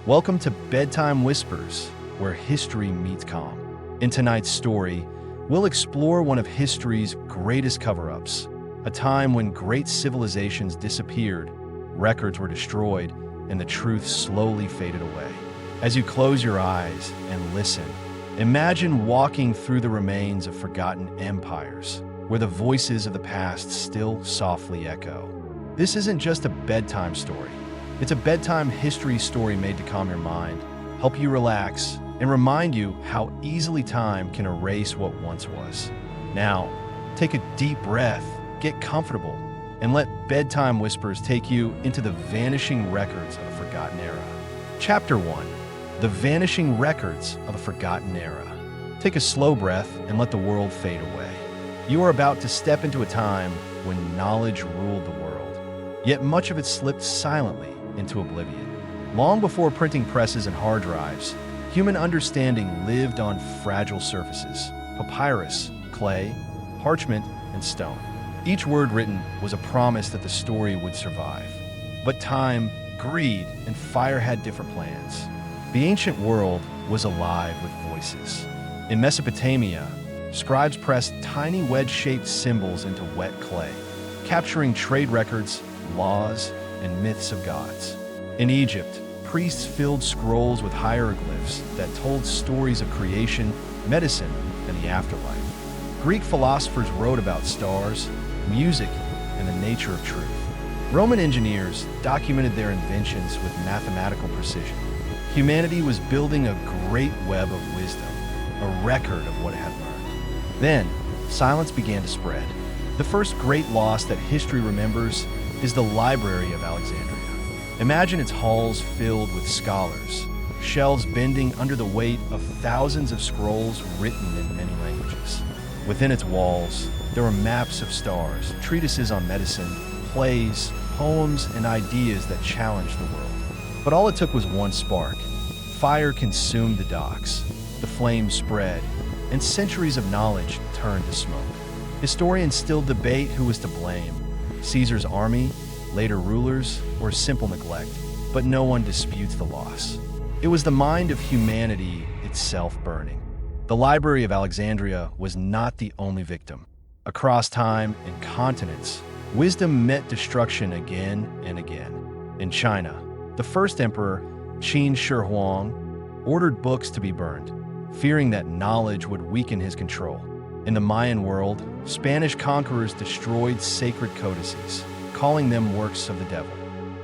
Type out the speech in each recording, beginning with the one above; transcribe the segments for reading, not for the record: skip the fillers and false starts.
Welcome to Bedtime Whispers, where history meets calm. In tonight's story, we'll explore one of history's greatest cover-ups, a time when great civilizations disappeared, records were destroyed, and the truth slowly faded away. As you close your eyes and listen, imagine walking through the remains of forgotten empires, where the voices of the past still softly echo. This isn't just a bedtime story. It's a bedtime history story made to calm your mind, help you relax, and remind you how easily time can erase what once was. Now, take a deep breath, get comfortable, and let Bedtime Whispers take you into the vanishing records of a forgotten era. Chapter 1. The Vanishing Records of a Forgotten Era. Take a slow breath and let the world fade away. You are about to step into a time when knowledge ruled the world, yet much of it slipped silently into oblivion. Long before printing presses and hard drives, human understanding lived on fragile surfaces: papyrus, clay, parchment, and stone. Each word written was a promise that the story would survive. But time, greed, and fire had different plans. The ancient world was alive with voices. In Mesopotamia, scribes pressed tiny wedge-shaped symbols into wet clay, capturing trade records, laws, and myths of gods. In Egypt, priests filled scrolls with hieroglyphs that told stories of creation, medicine, and the afterlife. Greek philosophers wrote about stars, music, and the nature of truth. Roman engineers documented their inventions with mathematical precision. Humanity was building a great web of wisdom, a record of what it had learned. Then, silence began to spread. The first great loss that history remembers is the Library of Alexandria. Imagine its halls filled with scholars, shelves bending under the weight of thousands of scrolls written in many languages. Within its walls, there were maps of stars, treatises on medicine, plays, poems, and ideas that challenged the world. But all it took was one spark. Fire consumed the docks, the flames spread, and centuries of knowledge turned to smoke. Historians still debate who was to blame: Caesar's army, later rulers, or simple neglect, but no one disputes the loss. It was the mind of humanity itself burning. The Library of Alexandria was not the only victim. Across time and continents, wisdom met destruction again and again. In China, the first emperor, Qin Shi Huang, ordered books to be burned, fearing that knowledge would weaken his control. In the Mayan world, Spanish conquerors destroyed sacred codices, calling them works of the devil.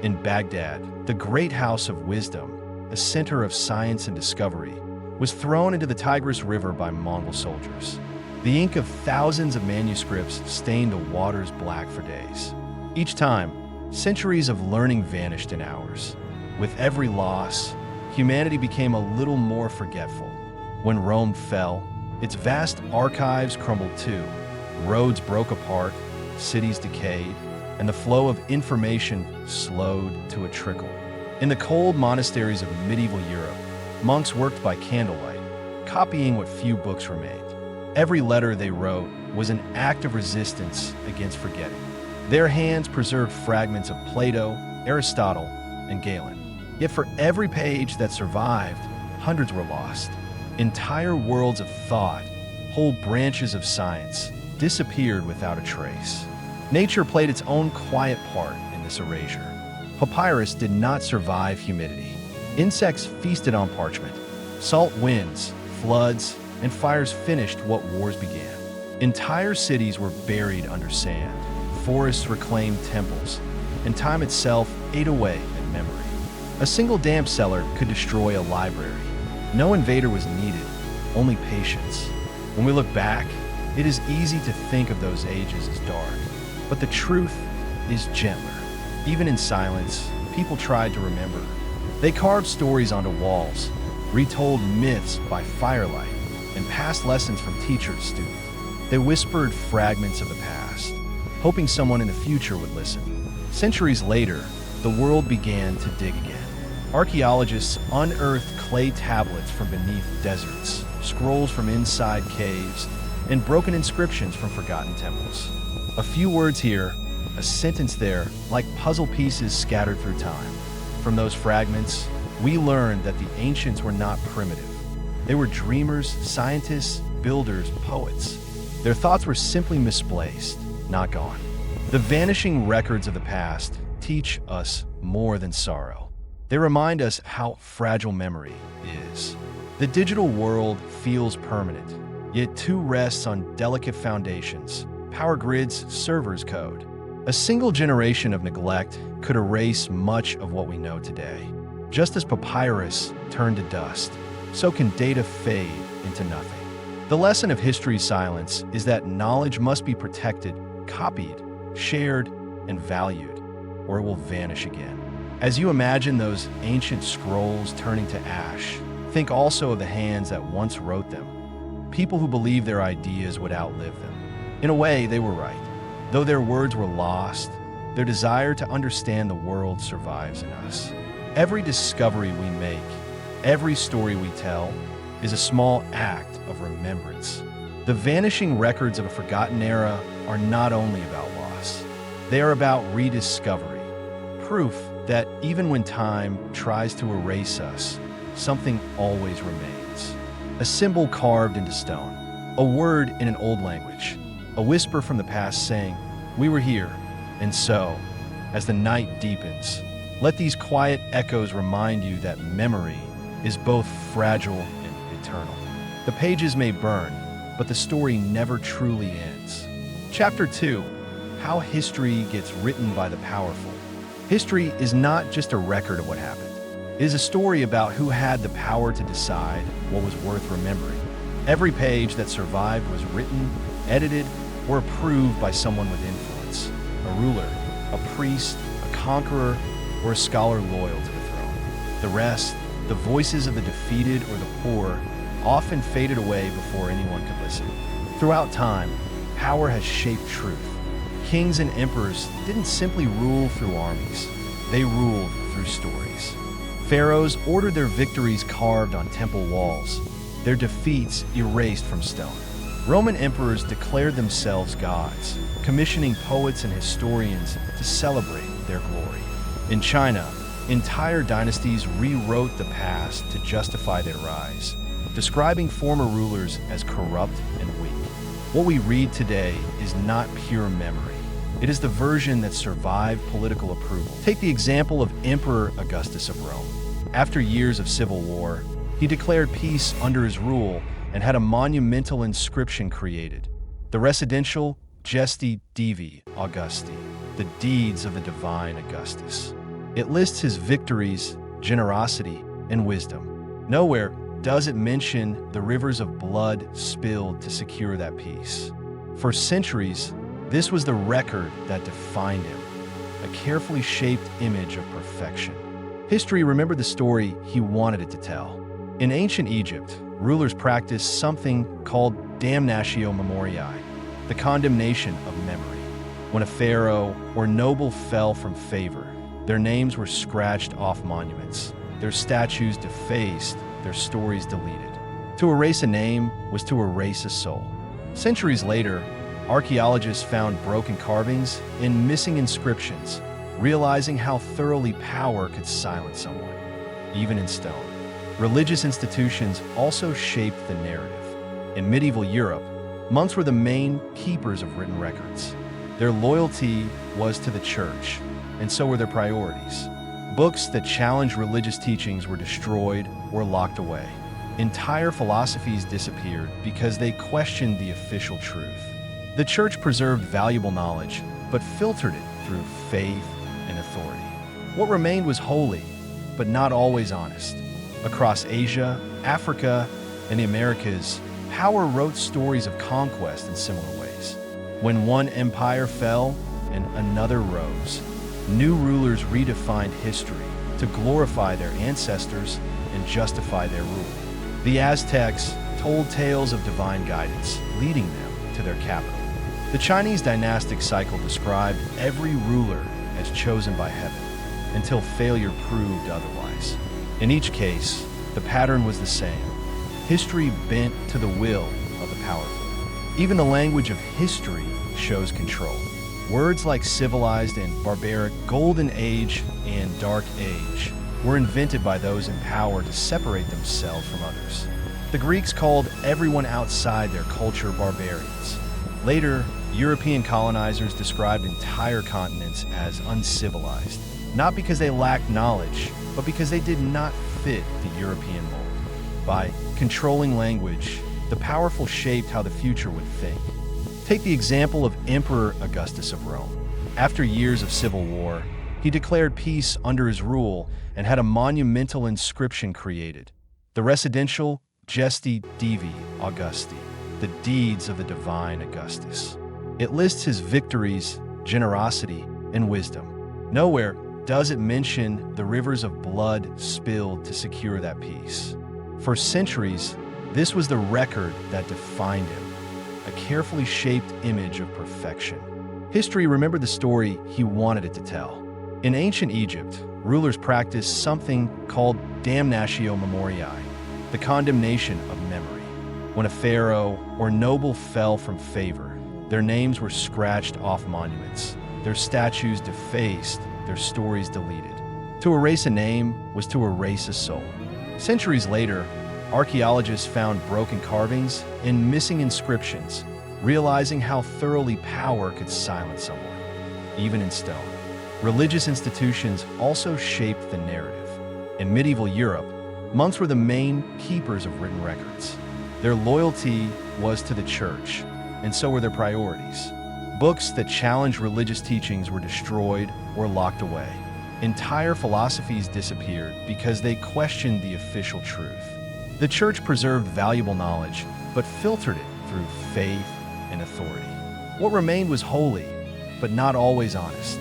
In Baghdad, the great house of wisdom, a center of science and discovery, was thrown into the Tigris River by Mongol soldiers. The ink of thousands of manuscripts stained the waters black for days. Each time, centuries of learning vanished in hours. With every loss, humanity became a little more forgetful. When Rome fell, its vast archives crumbled too. Roads broke apart, cities decayed, and the flow of information slowed to a trickle. In the cold monasteries of medieval Europe, monks worked by candlelight, copying what few books remained. Every letter they wrote was an act of resistance against forgetting. Their hands preserved fragments of Plato, Aristotle, and Galen. Yet for every page that survived, hundreds were lost. Entire worlds of thought, whole branches of science, disappeared without a trace. Nature played its own quiet part in this erasure. Papyrus did not survive humidity. Insects feasted on parchment. Salt winds, floods, and fires finished what wars began. Entire cities were buried under sand. Forests reclaimed temples, and time itself ate away at memory. A single damp cellar could destroy a library. No invader was needed, only patience. When we look back, it is easy to think of those ages as dark. But the truth is gentler. Even in silence, people tried to remember. They carved stories onto walls, retold myths by firelight, and passed lessons from teacher to student. They whispered fragments of the past, hoping someone in the future would listen. Centuries later, the world began to dig again. Archaeologists unearthed clay tablets from beneath deserts, scrolls from inside caves, and broken inscriptions from forgotten temples. A few words here, a sentence there, like puzzle pieces scattered through time. From those fragments, we learned that the ancients were not primitive. They were dreamers, scientists, builders, poets. Their thoughts were simply misplaced, not gone. The vanishing records of the past teach us more than sorrow. They remind us how fragile memory is. The digital world feels permanent, yet too rests on delicate foundations, power grids, servers code. A single generation of neglect could erase much of what we know today. Just as papyrus turned to dust, so can data fade into nothing. The lesson of history's silence is that knowledge must be protected, copied, shared, and valued, or it will vanish again. As you imagine those ancient scrolls turning to ash, think also of the hands that once wrote them, people who believed their ideas would outlive them. In a way, they were right. Though their words were lost, their desire to understand the world survives in us. Every discovery we make, every story we tell, is a small act of remembrance. The vanishing records of a forgotten era are not only about loss, they are about rediscovery, proof that even when time tries to erase us, something always remains. A symbol carved into stone, a word in an old language, a whisper from the past saying, "We were here." And so, as the night deepens, let these quiet echoes remind you that memory is both fragile and eternal. The pages may burn, but the story never truly ends. Chapter 2: How History Gets Written by the Powerful. History is not just a record of what happened. It is a story about who had the power to decide what was worth remembering. Every page that survived was written, edited, or approved by someone with influence. A ruler, a priest, a conqueror, or a scholar loyal to the throne. The rest, the voices of the defeated or the poor, often faded away before anyone could listen. Throughout time, power has shaped truth. Kings and emperors didn't simply rule through armies, they ruled through stories. Pharaohs ordered their victories carved on temple walls, their defeats erased from stone. Roman emperors declared themselves gods, commissioning poets and historians to celebrate their glory. In China, entire dynasties rewrote the past to justify their rise, describing former rulers as corrupt and weak. What we read today is not pure memory. It is the version that survived political approval. Take the example of Emperor Augustus of Rome. After years of civil war, he declared peace under his rule and had a monumental inscription created, the residential Gesti Divi Augusti, the deeds of the divine Augustus. It lists his victories, generosity, and wisdom. Nowhere does it mention the rivers of blood spilled to secure that peace. For centuries, this was the record that defined him, a carefully shaped image of perfection. History remembered the story he wanted it to tell. In ancient Egypt, rulers practiced something called damnatio memoriae, the condemnation of memory. When a pharaoh or noble fell from favor, their names were scratched off monuments, their statues defaced, their stories deleted. To erase a name was to erase a soul. Centuries later, archaeologists found broken carvings and missing inscriptions, realizing how thoroughly power could silence someone, even in stone. Religious institutions also shaped the narrative. In medieval Europe, monks were the main keepers of written records. Their loyalty was to the church, and so were their priorities. Books that challenged religious teachings were destroyed or locked away. Entire philosophies disappeared because they questioned the official truth. The church preserved valuable knowledge, but filtered it through faith and authority. What remained was holy, but not always honest. Across Asia, Africa, and the Americas, power wrote stories of conquest in similar ways. When one empire fell and another rose, new rulers redefined history to glorify their ancestors and justify their rule. The Aztecs told tales of divine guidance, leading them to their capital. The Chinese dynastic cycle described every ruler as chosen by heaven, until failure proved otherwise. In each case, the pattern was the same. History bent to the will of the powerful. Even the language of history shows control. Words like civilized and barbaric, golden age and dark age were invented by those in power to separate themselves from others. The Greeks called everyone outside their culture barbarians. Later, European colonizers described entire continents as uncivilized, not because they lacked knowledge, but because they did not fit the European mold. By controlling language, the powerful shaped how the future would think. Take the example of Emperor Augustus of Rome. After years of civil war, he declared peace under his rule and had a monumental inscription created, the residential Gesti Divi Augusti, the deeds of the divine Augustus. It lists his victories, generosity, and wisdom. Nowhere does it mention the rivers of blood spilled to secure that peace. For centuries, this was the record that defined him, a carefully shaped image of perfection. History remembered the story he wanted it to tell. In ancient Egypt, rulers practiced something called damnatio memoriae, the condemnation of memory. When a pharaoh or noble fell from favor, their names were scratched off monuments, their statues defaced, their stories deleted. To erase a name was to erase a soul. Centuries later, archaeologists found broken carvings and missing inscriptions, realizing how thoroughly power could silence someone, even in stone. Religious institutions also shaped the narrative. In medieval Europe, monks were the main keepers of written records. Their loyalty was to the church, and so were their priorities. Books that challenged religious teachings were destroyed or locked away. Entire philosophies disappeared because they questioned the official truth. The church preserved valuable knowledge, but filtered it through faith and authority. What remained was holy, but not always honest.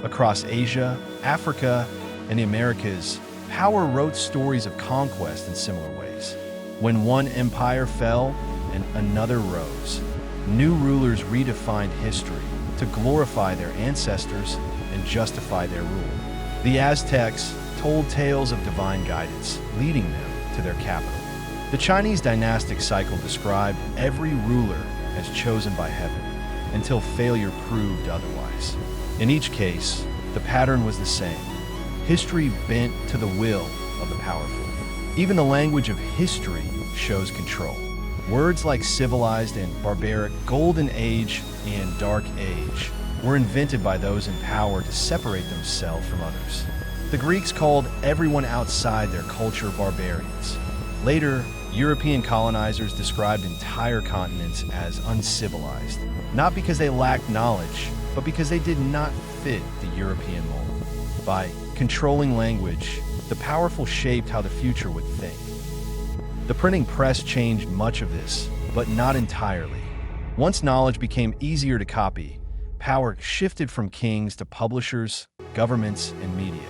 Across Asia, Africa, and the Americas, power wrote stories of conquest in similar ways. When one empire fell and another rose, new rulers redefined history to glorify their ancestors and justify their rule. The Aztecs told tales of divine guidance, leading them to their capital. The Chinese dynastic cycle described every ruler as chosen by heaven, until failure proved otherwise. In each case, the pattern was the same. History bent to the will of the powerful. Even the language of history shows control. Words like civilized and barbaric, golden age and dark age were invented by those in power to separate themselves from others. The Greeks called everyone outside their culture barbarians. Later, European colonizers described entire continents as uncivilized, not because they lacked knowledge, but because they did not fit the European mold. By controlling language, the powerful shaped how the future would think. The printing press changed much of this, but not entirely. Once knowledge became easier to copy, power shifted from kings to publishers, governments, and media.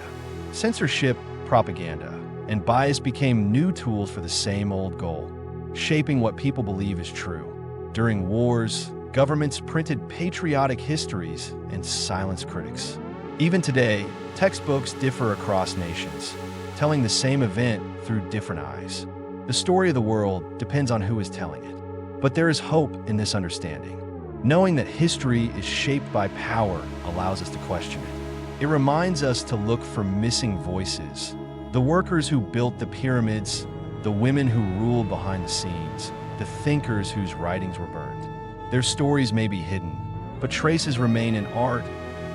Censorship, propaganda, and bias became new tools for the same old goal, shaping what people believe is true. During wars, governments printed patriotic histories and silenced critics. Even today, textbooks differ across nations, telling the same event through different eyes. The story of the world depends on who is telling it. But there is hope in this understanding. Knowing that history is shaped by power allows us to question it. It reminds us to look for missing voices. The workers who built the pyramids, the women who ruled behind the scenes, the thinkers whose writings were burned. Their stories may be hidden, but traces remain in art,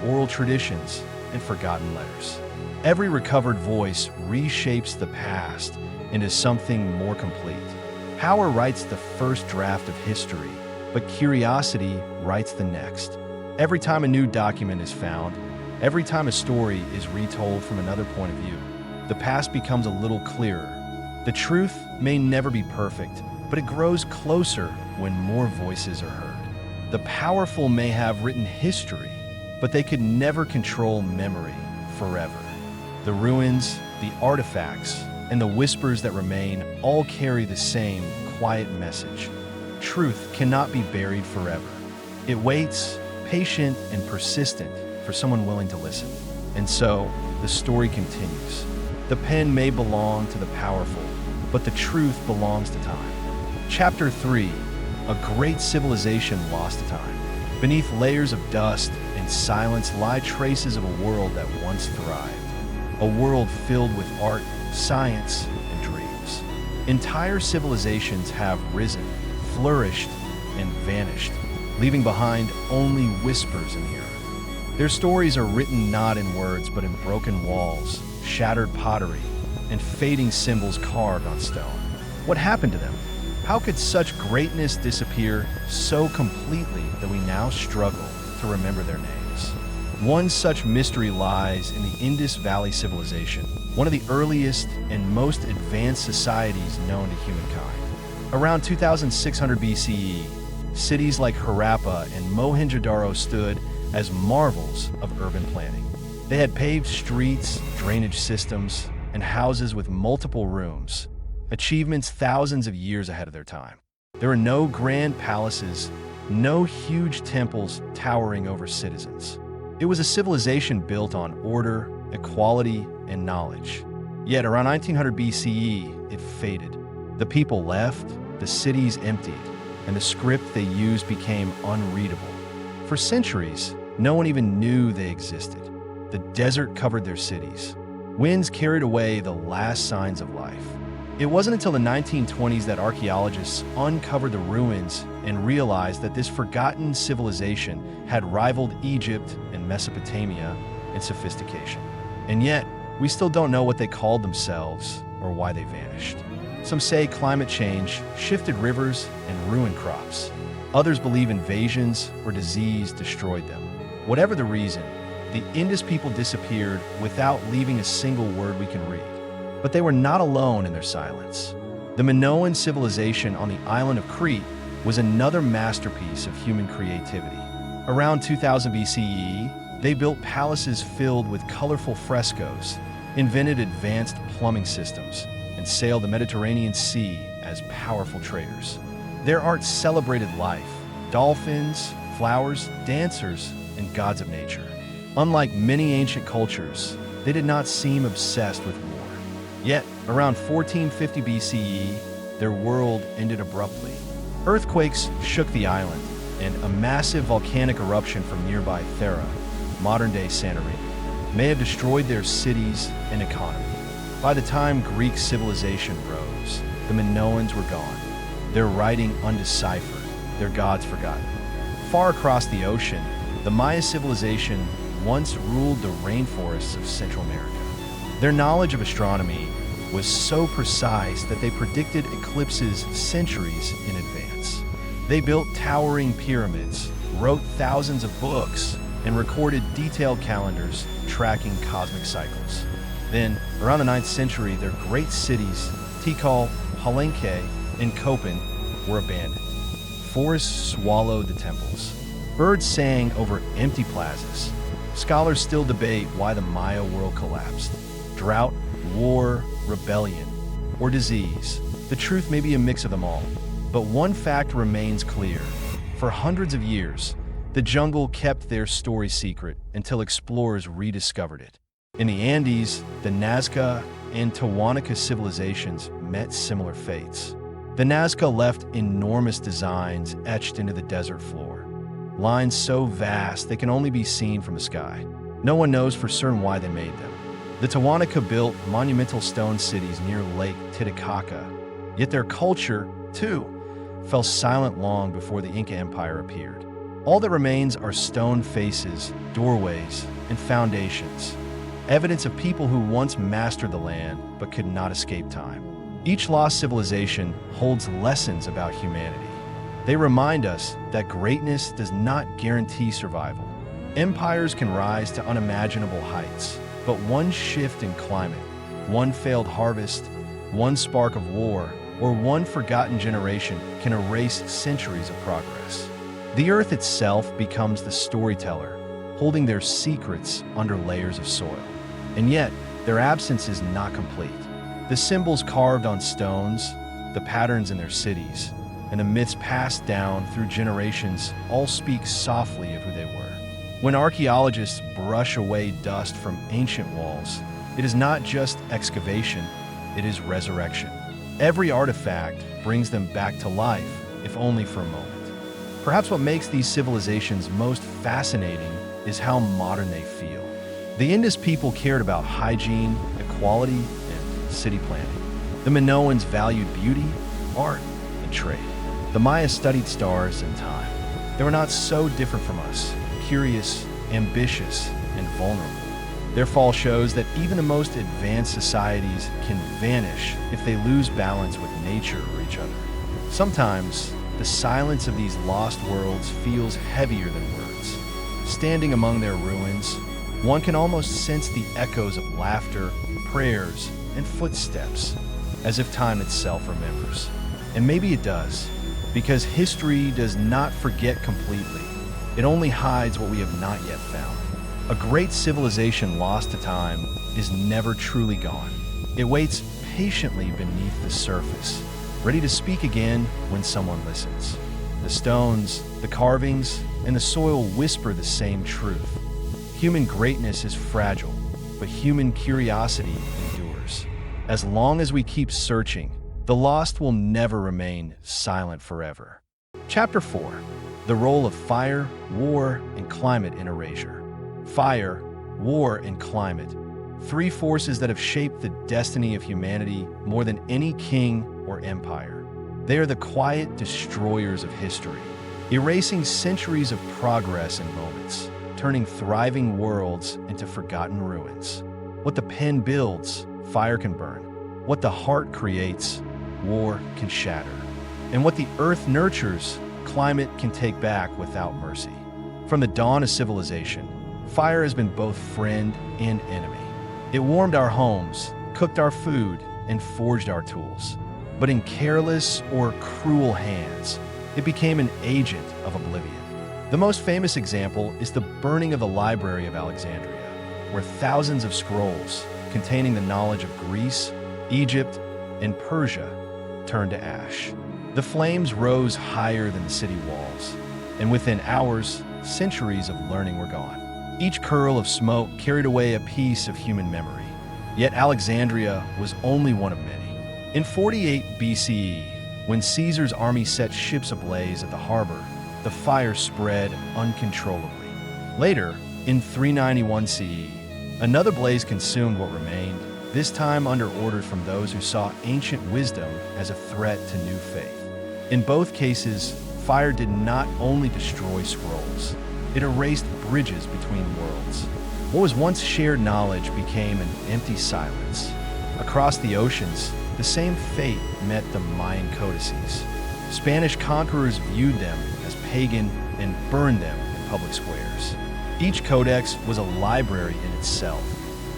oral traditions, and forgotten letters. Every recovered voice reshapes the past into something more complete. Power writes the first draft of history, but curiosity writes the next. Every time a new document is found, every time a story is retold from another point of view, the past becomes a little clearer. The truth may never be perfect, but it grows closer when more voices are heard. The powerful may have written history, but they could never control memory forever. The ruins, the artifacts, and the whispers that remain all carry the same quiet message. Truth cannot be buried forever. It waits, patient and persistent, for someone willing to listen. And so, the story continues. The pen may belong to the powerful, but the truth belongs to time. Chapter 3, A Great Civilization Lost to Time. Beneath layers of dust and silence lie traces of a world that once thrived. a world filled with art, science, and dreams. Entire civilizations have risen, flourished, and vanished, leaving behind only whispers in the earth. Their stories are written not in words but in broken walls, shattered pottery, and fading symbols carved on stone. What happened to them? How could such greatness disappear so completely that we now struggle to remember their names? One such mystery lies in the Indus Valley Civilization, one of the earliest and most advanced societies known to humankind. Around 2600 BCE, cities like Harappa and Mohenjo-daro stood as marvels of urban planning. They had paved streets, drainage systems, and houses with multiple rooms, achievements thousands of years ahead of their time. There were no grand palaces, no huge temples towering over citizens. It was a civilization built on order, equality, and knowledge. Yet around 1900 BCE, it faded. The people left, the cities emptied, and the script they used became unreadable. For centuries, no one even knew they existed. The desert covered their cities. Winds carried away the last signs of life. It wasn't until the 1920s that archaeologists uncovered the ruins and realized that this forgotten civilization had rivaled Egypt and Mesopotamia in sophistication. And yet, we still don't know what they called themselves or why they vanished. Some say climate change shifted rivers and ruined crops. Others believe invasions or disease destroyed them. Whatever the reason, the Indus people disappeared without leaving a single word we can read. But they were not alone in their silence. The Minoan civilization on the island of Crete was another masterpiece of human creativity. Around 2000 BCE, they built palaces filled with colorful frescoes, invented advanced plumbing systems, and sailed the Mediterranean Sea as powerful traders. Their art celebrated life, dolphins, flowers, dancers, and gods of nature. Unlike many ancient cultures, they did not seem obsessed with war. Yet, around 1450 BCE, their world ended abruptly. Earthquakes shook the island, and a massive volcanic eruption from nearby Thera, modern-day Santorini, may have destroyed their cities and economy. By the time Greek civilization rose, the Minoans were gone, their writing undeciphered, their gods forgotten. Far across the ocean, the Maya civilization once ruled the rainforests of Central America. Their knowledge of astronomy was so precise that they predicted eclipses centuries in advance. They built towering pyramids, wrote thousands of books, and recorded detailed calendars tracking cosmic cycles. Then, around the 9th century, their great cities, Tikal, Palenque, and Copan, were abandoned. Forests swallowed the temples. Birds sang over empty plazas. Scholars still debate why the Maya world collapsed. Drought, war, rebellion, or disease. The truth may be a mix of them all. But one fact remains clear. For hundreds of years, the jungle kept their story secret until explorers rediscovered it. In the Andes, the Nazca and Tiwanaku civilizations met similar fates. The Nazca left enormous designs etched into the desert floor. Lines so vast they can only be seen from the sky. No one knows for certain why they made them. The Tiwanaku built monumental stone cities near Lake Titicaca, yet their culture, too, fell silent long before the Inca Empire appeared. All that remains are stone faces, doorways, and foundations, evidence of people who once mastered the land but could not escape time. Each lost civilization holds lessons about humanity. They remind us that greatness does not guarantee survival. Empires can rise to unimaginable heights, but one shift in climate, one failed harvest, one spark of war, or one forgotten generation can erase centuries of progress. The earth itself becomes the storyteller, holding their secrets under layers of soil. And yet, their absence is not complete. The symbols carved on stones, the patterns in their cities, and the myths passed down through generations all speak softly of who they were. When archaeologists brush away dust from ancient walls, it is not just excavation, it is resurrection. Every artifact brings them back to life, if only for a moment. Perhaps what makes these civilizations most fascinating is how modern they feel. The Indus people cared about hygiene, equality, and city planning. The Minoans valued beauty, art, and trade. The Maya studied stars and time. They were not so different from us, curious, ambitious, and vulnerable. Their fall shows that even the most advanced societies can vanish if they lose balance with nature or each other. Sometimes, the silence of these lost worlds feels heavier than words. Standing among their ruins, one can almost sense the echoes of laughter, prayers, and footsteps, as if time itself remembers. And maybe it does, because history does not forget completely. It only hides what we have not yet found. A great civilization lost to time is never truly gone. It waits patiently beneath the surface, ready to speak again when someone listens. The stones, the carvings, and the soil whisper the same truth. Human greatness is fragile, but human curiosity endures. As long as we keep searching, the lost will never remain silent forever. Chapter 4. The role of fire, war, and climate in erasure. Fire, war, and climate. Three forces that have shaped the destiny of humanity more than any king or empire. They are the quiet destroyers of history, erasing centuries of progress in moments, turning thriving worlds into forgotten ruins. What the pen builds, fire can burn. What the heart creates, war can shatter. And what the earth nurtures, climate can take back without mercy. From the dawn of civilization, fire has been both friend and enemy. It warmed our homes, cooked our food, and forged our tools. But in careless or cruel hands, it became an agent of oblivion. The most famous example is the burning of the Library of Alexandria, where thousands of scrolls containing the knowledge of Greece, Egypt, and Persia turned to ash. The flames rose higher than the city walls, and within hours, centuries of learning were gone. Each curl of smoke carried away a piece of human memory. Yet Alexandria was only one of many. In 48 BCE, when Caesar's army set ships ablaze at the harbor, the fire spread uncontrollably. Later, in 391 CE, another blaze consumed what remained, this time under orders from those who saw ancient wisdom as a threat to new faith. In both cases, fire did not only destroy scrolls, it erased bridges between worlds. What was once shared knowledge became an empty silence. Across the oceans, the same fate met the Mayan codices. Spanish conquerors viewed them as pagan and burned them in public squares. Each codex was a library in itself,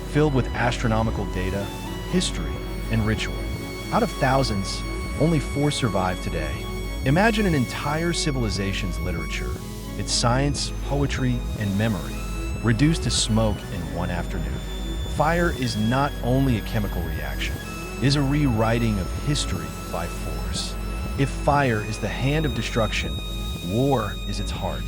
filled with astronomical data, history, and ritual. Out of thousands, only 4 survive today. Imagine an entire civilization's literature, its science, poetry, and memory, reduced to smoke in one afternoon. Fire is not only a chemical reaction, it is a rewriting of history by force. If fire is the hand of destruction, war is its heart.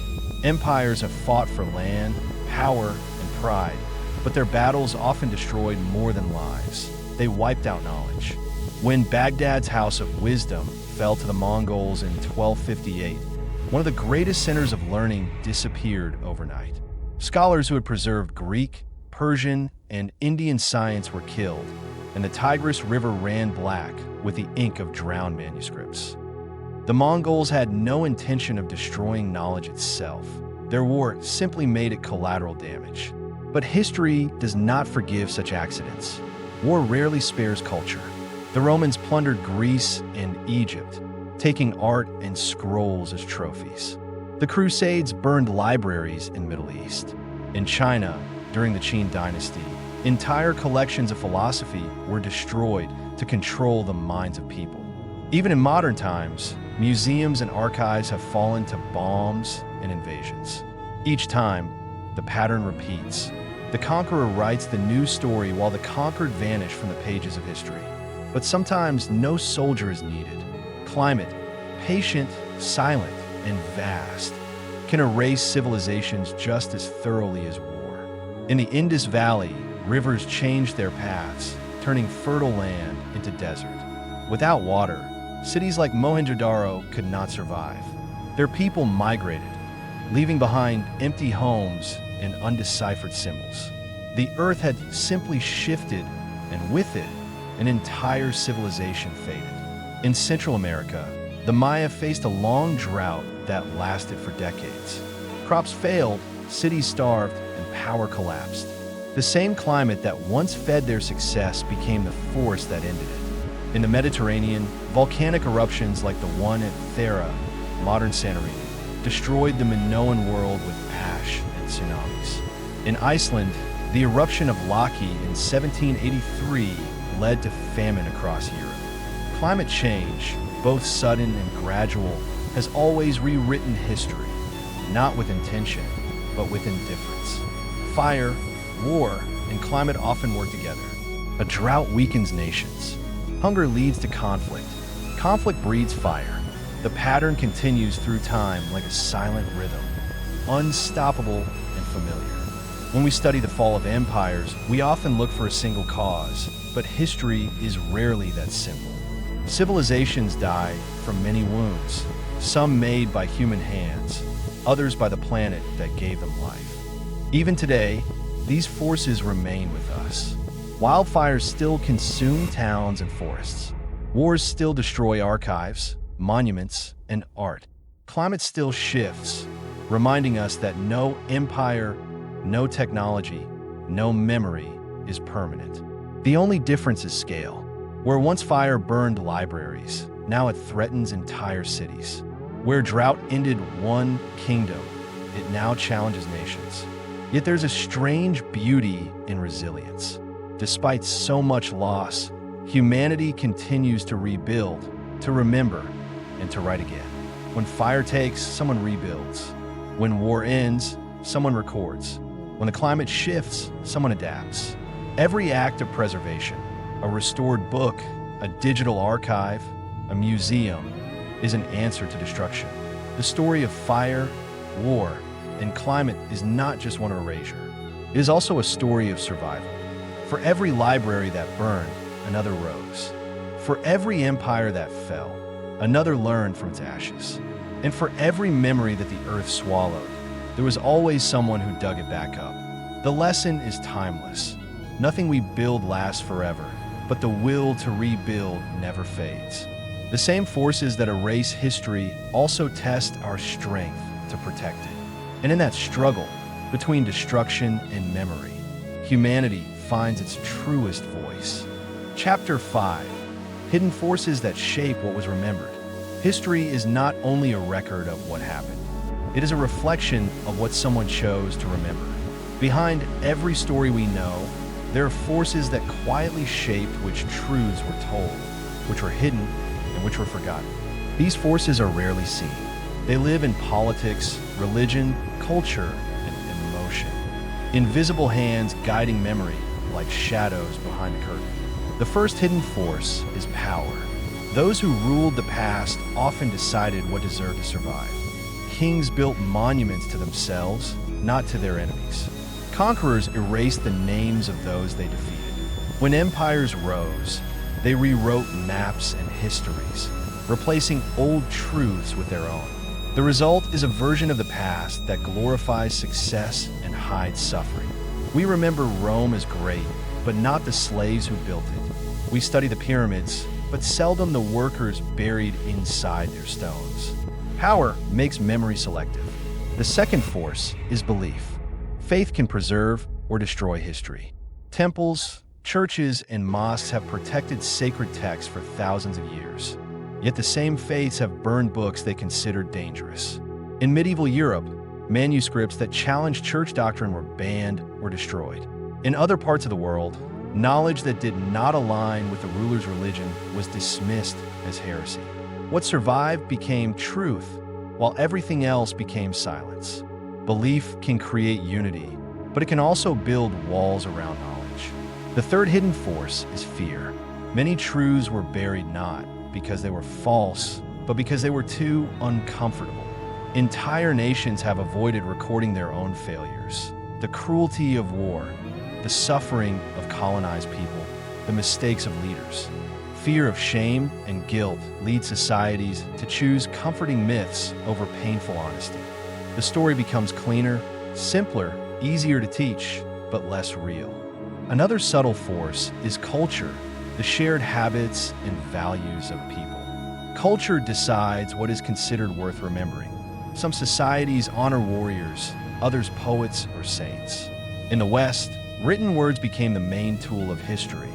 Empires have fought for land, power, and pride, but their battles often destroyed more than lives. They wiped out knowledge. When Baghdad's House of Wisdom fell to the Mongols in 1258, one of the greatest centers of learning disappeared overnight. Scholars who had preserved Greek, Persian, and Indian science were killed, and the Tigris River ran black with the ink of drowned manuscripts. The Mongols had no intention of destroying knowledge itself. Their war simply made it collateral damage. But history does not forgive such accidents. War rarely spares culture. The Romans plundered Greece and Egypt, taking art and scrolls as trophies. The Crusades burned libraries in Middle East. In China, during the Qin dynasty, entire collections of philosophy were destroyed to control the minds of people. Even in modern times, museums and archives have fallen to bombs and invasions. Each time, the pattern repeats. The conqueror writes the new story while the conquered vanish from the pages of history. But sometimes no soldier is needed. Climate, patient, silent, and vast, can erase civilizations just as thoroughly as war. In the Indus Valley, rivers changed their paths, turning fertile land into desert. Without water, cities like Mohenjo-daro could not survive. Their people migrated, leaving behind empty homes and undeciphered symbols. The Earth had simply shifted, and with it, an entire civilization faded. In Central America, the Maya faced a long drought that lasted for decades. Crops failed, cities starved, and power collapsed. The same climate that once fed their success became the force that ended it. In the Mediterranean, volcanic eruptions like the one at Thera, modern Santorini, destroyed the Minoan world with ash and tsunamis. In Iceland, the eruption of Loki in 1783 led to famine across Europe. Climate change, both sudden and gradual, has always rewritten history, not with intention, but with indifference. Fire, war, and climate often work together. A drought weakens nations. Hunger leads to conflict. Conflict breeds fire. The pattern continues through time like a silent rhythm, unstoppable and familiar. When we study the fall of empires, we often look for a single cause, but history is rarely that simple. Civilizations die from many wounds, some made by human hands, others by the planet that gave them life. Even today, these forces remain with us. Wildfires still consume towns and forests. Wars still destroy archives, monuments, and art. Climate still shifts, reminding us that no empire, no technology, no memory is permanent. The only difference is scale. Where once fire burned libraries, now it threatens entire cities. Where drought ended one kingdom, it now challenges nations. Yet there's a strange beauty in resilience. Despite so much loss, humanity continues to rebuild, to remember, and to write again. When fire takes, someone rebuilds. When war ends, someone records. When the climate shifts, someone adapts. Every act of preservation, a restored book, a digital archive, a museum, is an answer to destruction. The story of fire, war, and climate is not just one erasure. It is also a story of survival. For every library that burned, another rose. For every empire that fell, another learned from its ashes. And for every memory that the earth swallowed, there was always someone who dug it back up. The lesson is timeless. Nothing we build lasts forever, but the will to rebuild never fades. The same forces that erase history also test our strength to protect it. And in that struggle between destruction and memory, humanity finds its truest voice. Chapter 5: Hidden Forces That Shape What Was Remembered. History is not only a record of what happened, it is a reflection of what someone chose to remember. Behind every story we know, there are forces that quietly shaped which truths were told, which were hidden, and which were forgotten. These forces are rarely seen. They live in politics, religion, culture, and emotion. Invisible hands guiding memory like shadows behind the curtain. The first hidden force is power. Those who ruled the past often decided what deserved to survive. Kings built monuments to themselves, not to their enemies. Conquerors erased the names of those they defeated. When empires rose, they rewrote maps and histories, replacing old truths with their own. The result is a version of the past that glorifies success and hides suffering. We remember Rome as great, but not the slaves who built it. We study the pyramids, but seldom the workers buried inside their stones. Power makes memory selective. The second force is belief. Faith can preserve or destroy history. Temples, churches, and mosques have protected sacred texts for thousands of years. Yet the same faiths have burned books they considered dangerous. In medieval Europe, manuscripts that challenged church doctrine were banned or destroyed. In other parts of the world, knowledge that did not align with the ruler's religion was dismissed as heresy. What survived became truth, while everything else became silence. Belief can create unity, but it can also build walls around knowledge. The third hidden force is fear. Many truths were buried not because they were false, but because they were too uncomfortable. Entire nations have avoided recording their own failures. The cruelty of war, the suffering of colonized people, the mistakes of leaders. Fear of shame and guilt lead societies to choose comforting myths over painful honesty. The story becomes cleaner, simpler, easier to teach, but less real. Another subtle force is culture, the shared habits and values of people. Culture decides what is considered worth remembering. Some societies honor warriors, others poets or saints. In the West, written words became the main tool of history.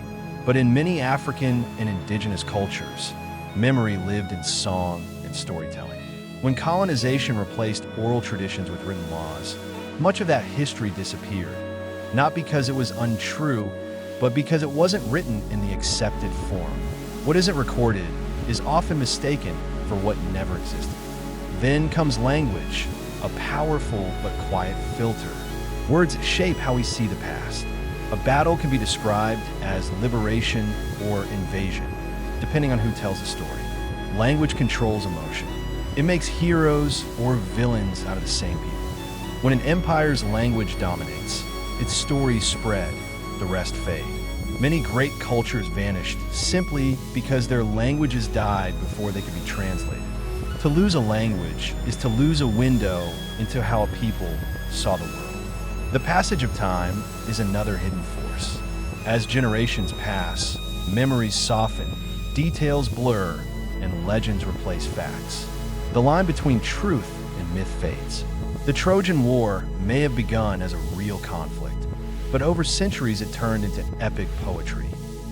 But in many African and indigenous cultures, memory lived in song and storytelling. When colonization replaced oral traditions with written laws, much of that history disappeared, not because it was untrue, but because it wasn't written in the accepted form. What isn't recorded is often mistaken for what never existed. Then comes language, a powerful but quiet filter. Words shape how we see the past. A battle can be described as liberation or invasion, depending on who tells the story. Language controls emotion. It makes heroes or villains out of the same people. When an empire's language dominates, its stories spread, the rest fade. Many great cultures vanished simply because their languages died before they could be translated. To lose a language is to lose a window into how a people saw the world. The passage of time is another hidden force. As generations pass, memories soften, details blur, and legends replace facts. The line between truth and myth fades. The Trojan War may have begun as a real conflict, but over centuries it turned into epic poetry.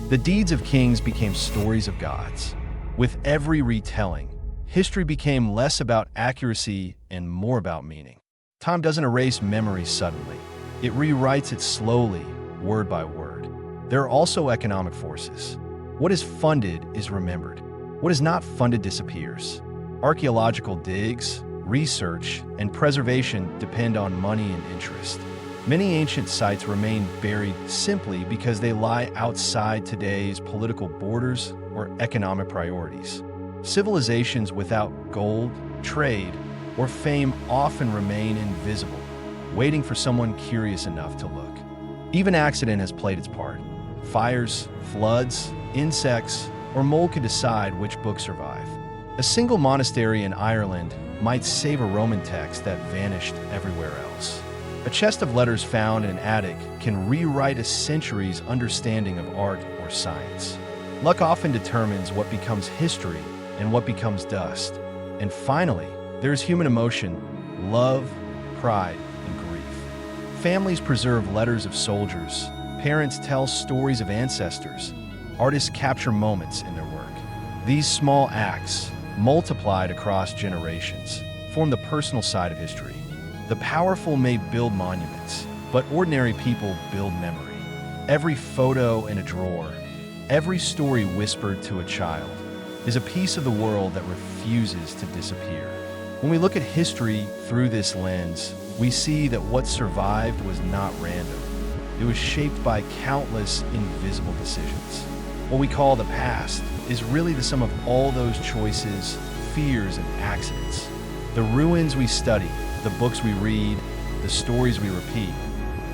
The deeds of kings became stories of gods. With every retelling, history became less about accuracy and more about meaning. Time doesn't erase memory suddenly. It rewrites it slowly, word by word. There are also economic forces. What is funded is remembered. What is not funded disappears. Archaeological digs, research, and preservation depend on money and interest. Many ancient sites remain buried simply because they lie outside today's political borders or economic priorities. Civilizations without gold, trade, or fame often remain invisible, waiting for someone curious enough to look. Even accident has played its part. Fires, floods, insects, or mold can decide which books survive. A single monastery in Ireland might save a Roman text that vanished everywhere else. A chest of letters found in an attic can rewrite a century's understanding of art or science. Luck often determines what becomes history and what becomes dust. And finally, there's human emotion, love, pride, and grief. Families preserve letters of soldiers, parents tell stories of ancestors, artists capture moments in their work. These small acts, multiplied across generations, form the personal side of history. The powerful may build monuments, but ordinary people build memory. Every photo in a drawer, every story whispered to a child, is a piece of the world that refuses to disappear. When we look at history through this lens, we see that what survived was not random. It was shaped by countless invisible decisions. What we call the past is really the sum of all those choices, fears, and accidents. The ruins we study, the books we read, the stories we repeat,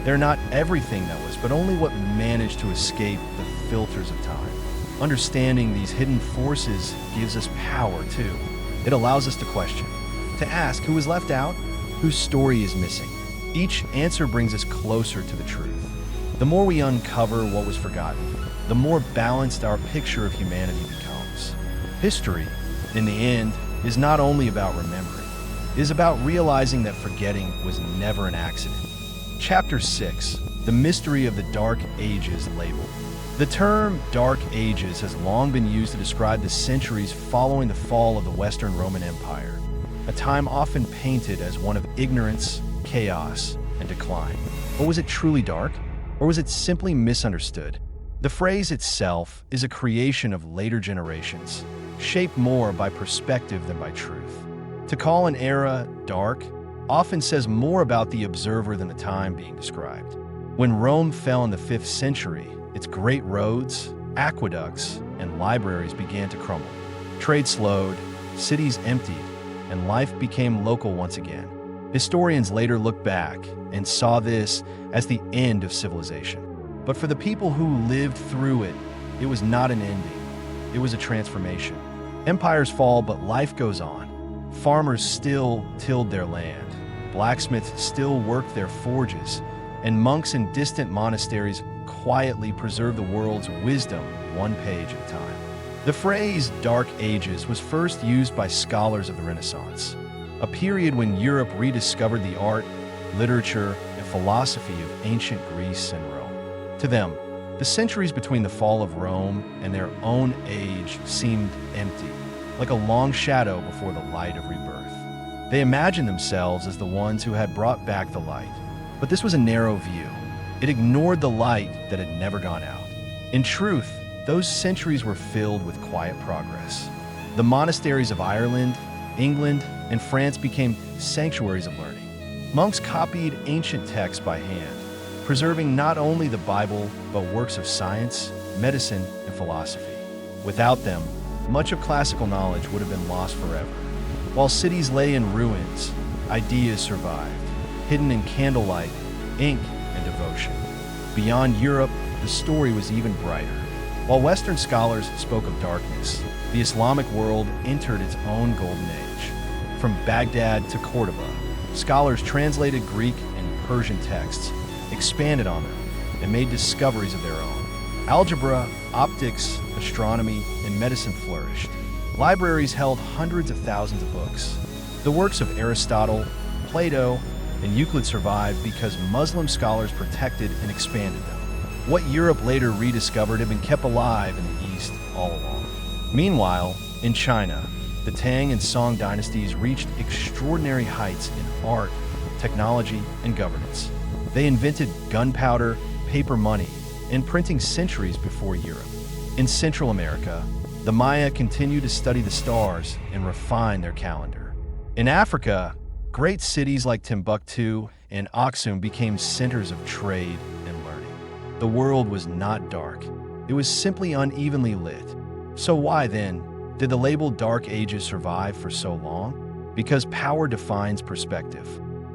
they're not everything that was, but only what managed to escape the filters of time. Understanding these hidden forces gives us power, too. It allows us to question, to ask who was left out, whose story is missing. Each answer brings us closer to the truth. The more we uncover what was forgotten, the more balanced our picture of humanity becomes. History, in the end, is not only about remembering. It is about realizing that forgetting was never an accident. Chapter 6, The Mystery of the Dark Ages label. The term Dark Ages has long been used to describe the centuries following the fall of the Western Roman Empire, a time often painted as one of ignorance, chaos, and decline. But was it truly dark, or was it simply misunderstood? The phrase itself is a creation of later generations, shaped more by perspective than by truth. To call an era dark often says more about the observer than the time being described. When Rome fell in the 5th century, its great roads, aqueducts, and libraries began to crumble. Trade slowed, cities emptied, and life became local once again. Historians later looked back and saw this as the end of civilization. But for the people who lived through it, it was not an ending. It was a transformation. Empires fall, but life goes on. Farmers still tilled their land. Blacksmiths still worked their forges. and monks in distant monasteries quietly preserved the world's wisdom one page at a time. The phrase Dark Ages was first used by scholars of the Renaissance, a period when Europe rediscovered the art, literature, and philosophy of ancient Greece and Rome. To them, the centuries between the fall of Rome and their own age seemed empty, like a long shadow before the light of rebirth. They imagined themselves as the ones who had brought back the light. But this was a narrow view. It ignored the light that had never gone out. In truth, those centuries were filled with quiet progress. The monasteries of Ireland, England, and France became sanctuaries of learning. Monks copied ancient texts by hand, preserving not only the Bible, but works of science, medicine, and philosophy. Without them, much of classical knowledge would have been lost forever. While cities lay in ruins, ideas survived, hidden in candlelight, ink, and devotion. Beyond Europe, the story was even brighter. While Western scholars spoke of darkness, the Islamic world entered its own golden age. From Baghdad to Cordoba, scholars translated Greek and Persian texts, expanded on them, and made discoveries of their own. Algebra, optics, astronomy, and medicine flourished. Libraries held hundreds of thousands of books. The works of Aristotle, Plato, and Euclid survived because Muslim scholars protected and expanded them. What Europe later rediscovered had been kept alive in the East all along. Meanwhile, in China, the Tang and Song dynasties reached extraordinary heights in art, technology, and governance. They invented gunpowder, paper money, and printing centuries before Europe. In Central America, the Maya continued to study the stars and refine their calendar. In Africa, great cities like Timbuktu and Aksum became centers of trade and learning. The world was not dark. It was simply unevenly lit. So why, then, did the label Dark Ages survive for so long? Because power defines perspective.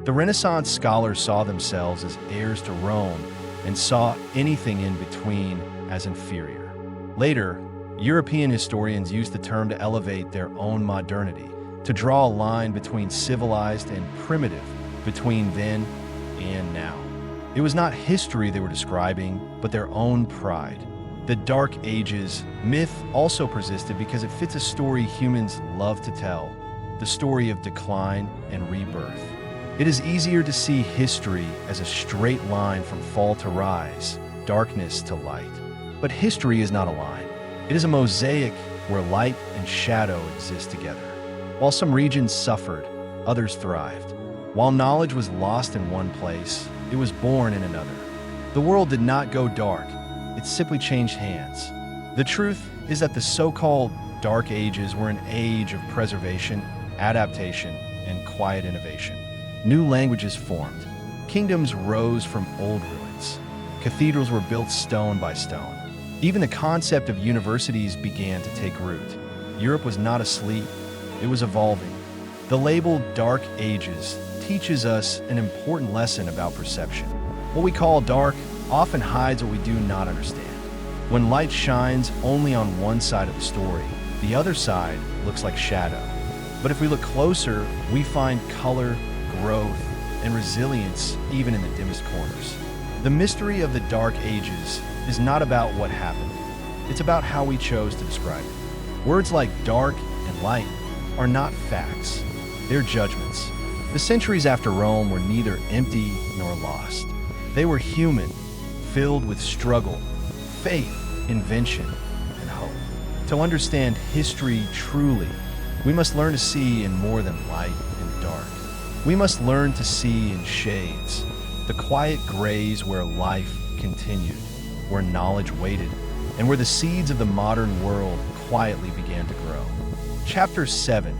The Renaissance scholars saw themselves as heirs to Rome and saw anything in between as inferior. Later, European historians used the term to elevate their own modernity, to draw a line between civilized and primitive, between then and now. It was not history they were describing, but their own pride. The Dark Ages myth also persisted because it fits a story humans love to tell, the story of decline and rebirth. It is easier to see history as a straight line from fall to rise, darkness to light. But history is not a line. It is a mosaic where light and shadow exist together. While some regions suffered, others thrived. While knowledge was lost in one place, it was born in another. The world did not go dark. It simply changed hands. The truth is that the so-called Dark Ages were an age of preservation, adaptation, and quiet innovation. New languages formed. Kingdoms rose from old ruins. Cathedrals were built stone by stone. Even the concept of universities began to take root. Europe was not asleep. It was evolving. The label Dark Ages teaches us an important lesson about perception. What we call dark often hides what we do not understand. When light shines only on one side of the story, the other side looks like shadow. But if we look closer, we find color, growth, and resilience even in the dimmest corners. The mystery of the Dark Ages is not about what happened. It's about how we chose to describe it. Words like dark and light are not facts. They're judgments. The centuries after Rome were neither empty nor lost. They were human, filled with struggle, faith, invention, and hope. To understand history truly, we must learn to see in more than light and dark. We must learn to see in shades, the quiet grays where life continued, where knowledge waited, and where the seeds of the modern world quietly began to grow. Chapter 7,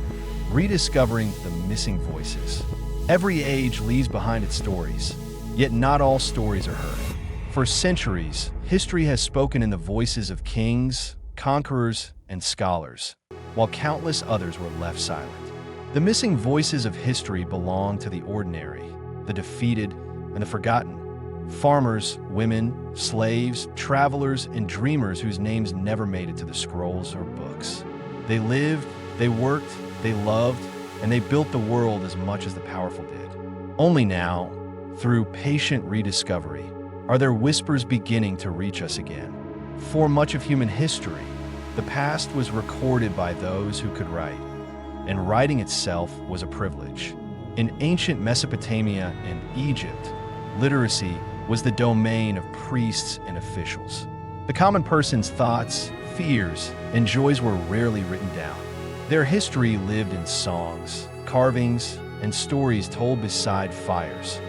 Rediscovering the Missing Voices. Every age leaves behind its stories, yet not all stories are heard. For centuries, history has spoken in the voices of kings, conquerors, and scholars, while countless others were left silent. The missing voices of history belong to the ordinary, the defeated, and the forgotten. Farmers, women, slaves, travelers, and dreamers whose names never made it to the scrolls or books. They lived, they worked, they loved, and they built the world as much as the powerful did. Only now, Through patient rediscovery, are their whispers beginning to reach us again? For much of human history, the past was recorded by those who could write, and writing itself was a privilege. In ancient Mesopotamia and Egypt, literacy was the domain of priests and officials. The common person's thoughts, fears, and joys were rarely written down. Their history lived in songs, carvings, and stories told beside fires,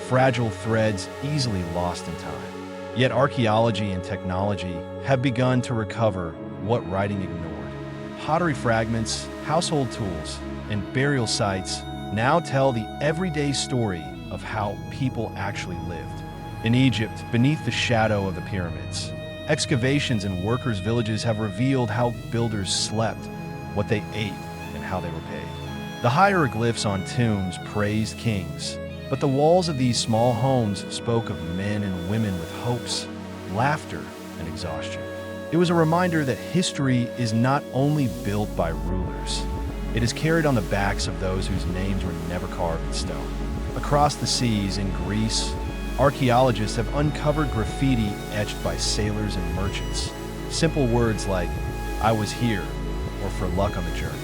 fragile threads easily lost in time. Yet archaeology and technology have begun to recover what writing ignored. Pottery fragments, household tools, and burial sites now tell the everyday story of how people actually lived. In Egypt, beneath the shadow of the pyramids, excavations in workers' villages have revealed how builders slept, what they ate, and how they were paid. The hieroglyphs on tombs praised kings, but the walls of these small homes spoke of men and women with hopes, laughter, and exhaustion. It was a reminder that history is not only built by rulers, it is carried on the backs of those whose names were never carved in stone. Across the seas in Greece, archaeologists have uncovered graffiti etched by sailors and merchants. Simple words like, "I was here," or "for luck on the journey."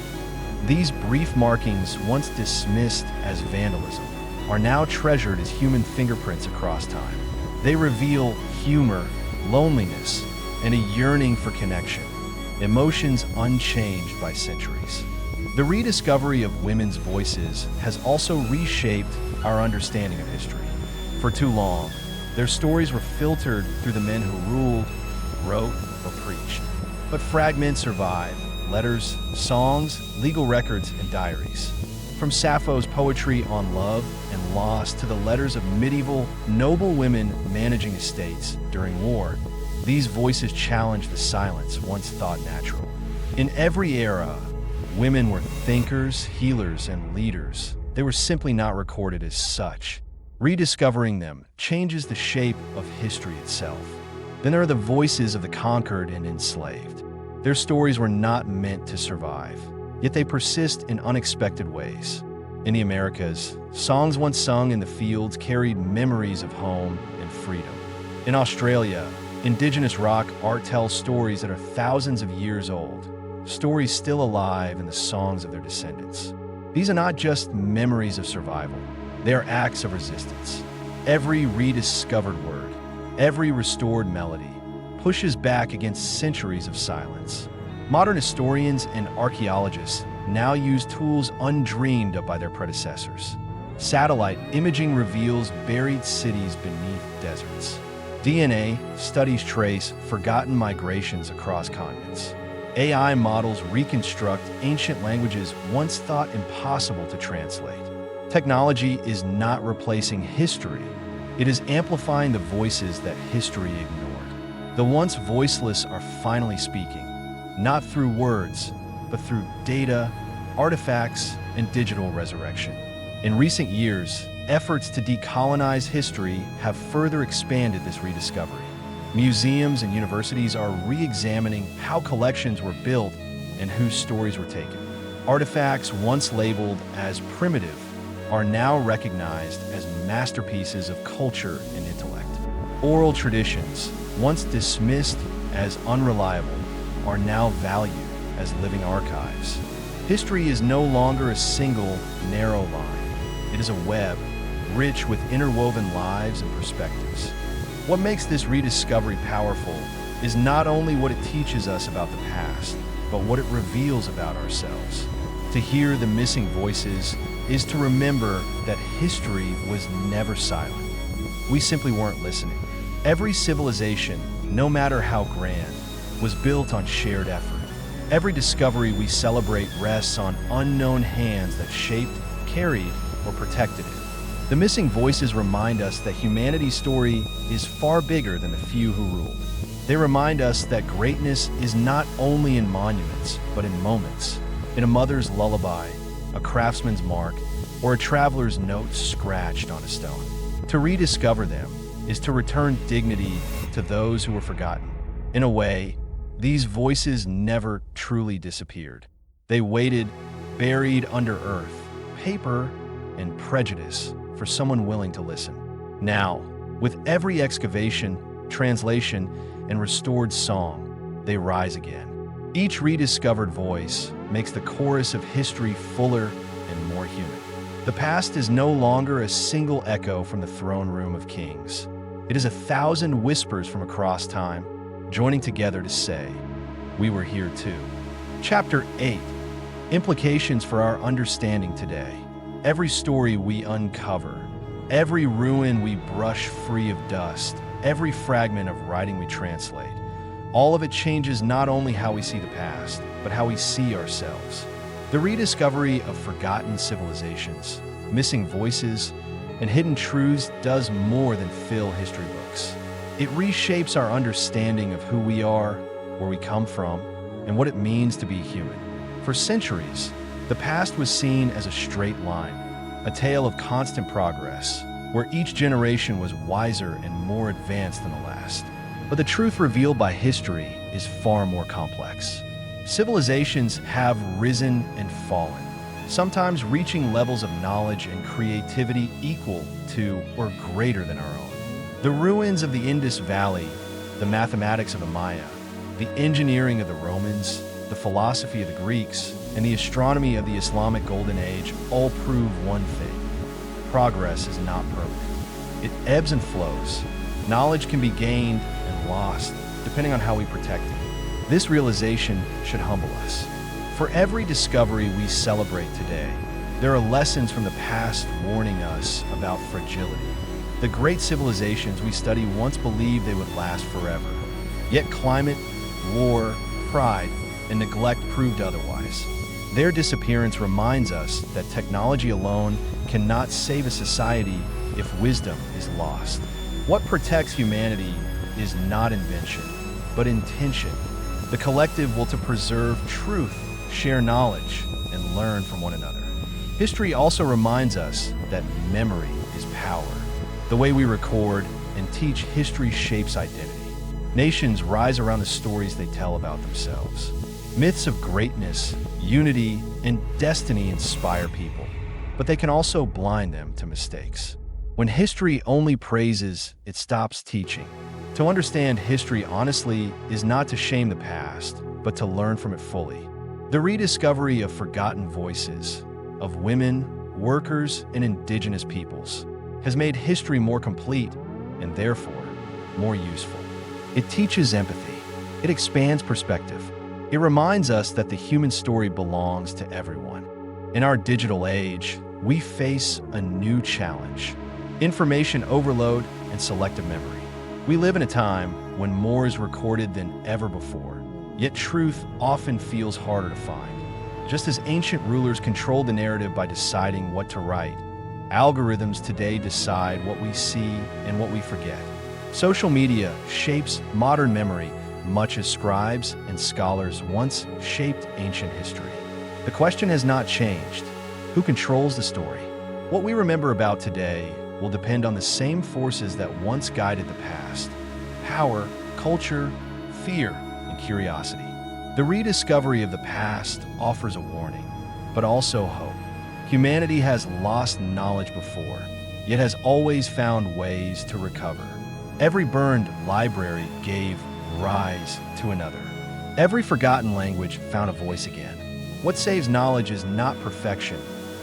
These brief markings, once dismissed as vandalism, are now treasured as human fingerprints across time. They reveal humor, loneliness, and a yearning for connection, emotions unchanged by centuries. The rediscovery of women's voices has also reshaped our understanding of history. For too long, their stories were filtered through the men who ruled, wrote, or preached. But fragments survive: letters, songs, legal records, and diaries. From Sappho's poetry on love and loss to the letters of medieval noble women managing estates during war, these voices challenge the silence once thought natural. In every era, women were thinkers, healers, and leaders. They were simply not recorded as such. Rediscovering them changes the shape of history itself. Then there are the voices of the conquered and enslaved. Their stories were not meant to survive, yet they persist in unexpected ways. In the Americas, songs once sung in the fields carried memories of home and freedom. In Australia, indigenous rock art tells stories that are thousands of years old, stories still alive in the songs of their descendants. These are not just memories of survival, they are acts of resistance. Every rediscovered word, every restored melody, pushes back against centuries of silence. Modern historians and archaeologists now use tools undreamed of by their predecessors. Satellite imaging reveals buried cities beneath deserts. DNA studies trace forgotten migrations across continents. AI models reconstruct ancient languages once thought impossible to translate. Technology is not replacing history. It is amplifying the voices that history ignored. The once voiceless are finally speaking, not through words, but through data, artifacts, and digital resurrection. In recent years, efforts to decolonize history have further expanded this rediscovery. Museums and universities are re-examining how collections were built and whose stories were taken. Artifacts once labeled as primitive are now recognized as masterpieces of culture and intellect. Oral traditions, once dismissed as unreliable, are now valued as living archives. History is no longer a single, narrow line. It is a web, rich with interwoven lives and perspectives. What makes this rediscovery powerful is not only what it teaches us about the past, but what it reveals about ourselves. To hear the missing voices is to remember that history was never silent. We simply weren't listening. Every civilization, no matter how grand, was built on shared effort. Every discovery we celebrate rests on unknown hands that shaped, carried, or protected it. The missing voices remind us that humanity's story is far bigger than the few who ruled. They remind us that greatness is not only in monuments, but in moments. In a mother's lullaby, a craftsman's mark, or a traveler's note scratched on a stone. To rediscover them is to return dignity to those who were forgotten. In a way, these voices never truly disappeared. They waited, buried under earth, paper, and prejudice, for someone willing to listen. Now, with every excavation, translation, and restored song, they rise again. Each rediscovered voice makes the chorus of history fuller and more human. The past is no longer a single echo from the throne room of kings. It is 1,000 whispers from across time, joining together to say, "We were here too." Chapter 8. Implications for our understanding today. Every story we uncover, every ruin we brush free of dust, every fragment of writing we translate, all of it changes not only how we see the past, but how we see ourselves. The rediscovery of forgotten civilizations, missing voices, and hidden truths does more than fill history books. It reshapes our understanding of who we are, where we come from, and what it means to be human. For centuries, the past was seen as a straight line, a tale of constant progress, where each generation was wiser and more advanced than the last. But the truth revealed by history is far more complex. Civilizations have risen and fallen, sometimes reaching levels of knowledge and creativity equal to or greater than our own. The ruins of the Indus Valley, the mathematics of the Maya, the engineering of the Romans, the philosophy of the Greeks, and the astronomy of the Islamic Golden Age all prove one thing: progress is not permanent. It ebbs and flows. Knowledge can be gained and lost, depending on how we protect it. This realization should humble us. For every discovery we celebrate today, there are lessons from the past warning us about fragility. The great civilizations we study once believed they would last forever. Yet climate, war, pride, and neglect proved otherwise. Their disappearance reminds us that technology alone cannot save a society if wisdom is lost. What protects humanity is not invention, but intention. The collective will to preserve truth, share knowledge, and learn from one another. History also reminds us that memory is power. The way we record and teach history shapes identity. Nations rise around the stories they tell about themselves. Myths of greatness, unity, and destiny inspire people, but they can also blind them to mistakes. When history only praises, it stops teaching. To understand history honestly is not to shame the past, but to learn from it fully. The rediscovery of forgotten voices, of women, workers, and indigenous peoples, has made history more complete and therefore more useful. It teaches empathy. It expands perspective. It reminds us that the human story belongs to everyone. In our digital age, we face a new challenge: information overload and selective memory. We live in a time when more is recorded than ever before, yet truth often feels harder to find. Just as ancient rulers controlled the narrative by deciding what to write, algorithms today decide what we see and what we forget. Social media shapes modern memory much as scribes and scholars once shaped ancient history. The question has not changed: who controls the story? What we remember about today will depend on the same forces that once guided the past: power, culture, fear, and curiosity. The rediscovery of the past offers a warning, but also hope. Humanity has lost knowledge before, yet has always found ways to recover. Every burned library gave rise to another. Every forgotten language found a voice again. What saves knowledge is not perfection,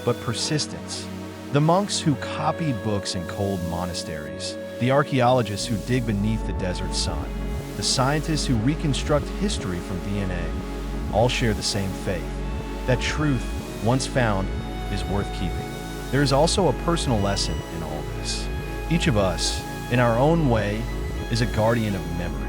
but persistence. The monks who copied books in cold monasteries, the archaeologists who dig beneath the desert sun, the scientists who reconstruct history from DNA, all share the same faith: that truth, once found, is worth keeping. There is also a personal lesson in all this. Each of us, in our own way, is a guardian of memory.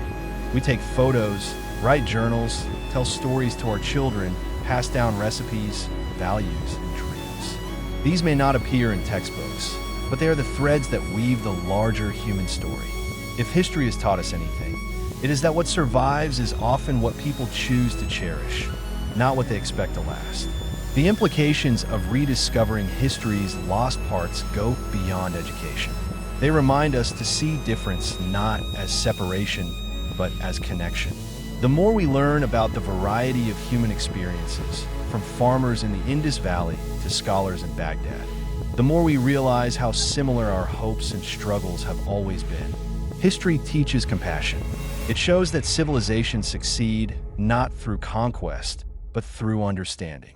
We take photos, write journals, tell stories to our children, pass down recipes, values, and dreams. These may not appear in textbooks, but they are the threads that weave the larger human story. If history has taught us anything, it is that what survives is often what people choose to cherish, not what they expect to last. The implications of rediscovering history's lost parts go beyond education. They remind us to see difference not as separation, but as connection. The more we learn about the variety of human experiences, from farmers in the Indus Valley to scholars in Baghdad, the more we realize how similar our hopes and struggles have always been. History teaches compassion. It shows that civilizations succeed not through conquest, but through understanding.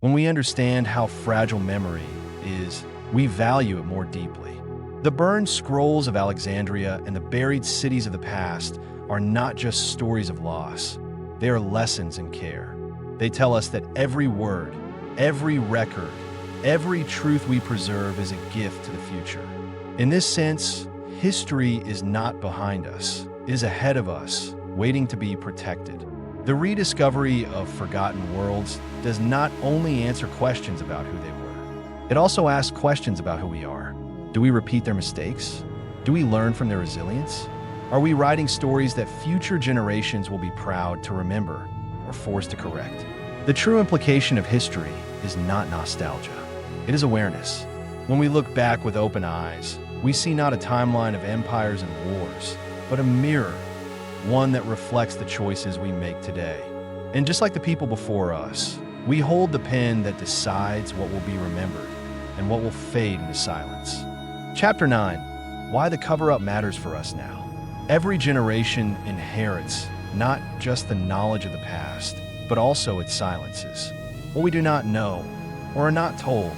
When we understand how fragile memory is, we value it more deeply. The burned scrolls of Alexandria and the buried cities of the past are not just stories of loss. They are lessons in care. They tell us that every word, every record, every truth we preserve is a gift to the future. In this sense, history is not behind us. It is ahead of us, waiting to be protected. The rediscovery of forgotten worlds does not only answer questions about who they were, it also asks questions about who we are. Do we repeat their mistakes? Do we learn from their resilience? Are we writing stories that future generations will be proud to remember or forced to correct? The true implication of history is not nostalgia. It is awareness. When we look back with open eyes, we see not a timeline of empires and wars, but a mirror, one that reflects the choices we make today. And just like the people before us, we hold the pen that decides what will be remembered and what will fade into silence. Chapter 9: Why the Cover-Up Matters for Us Now. Every generation inherits not just the knowledge of the past, but also its silences. What we do not know, or are not told,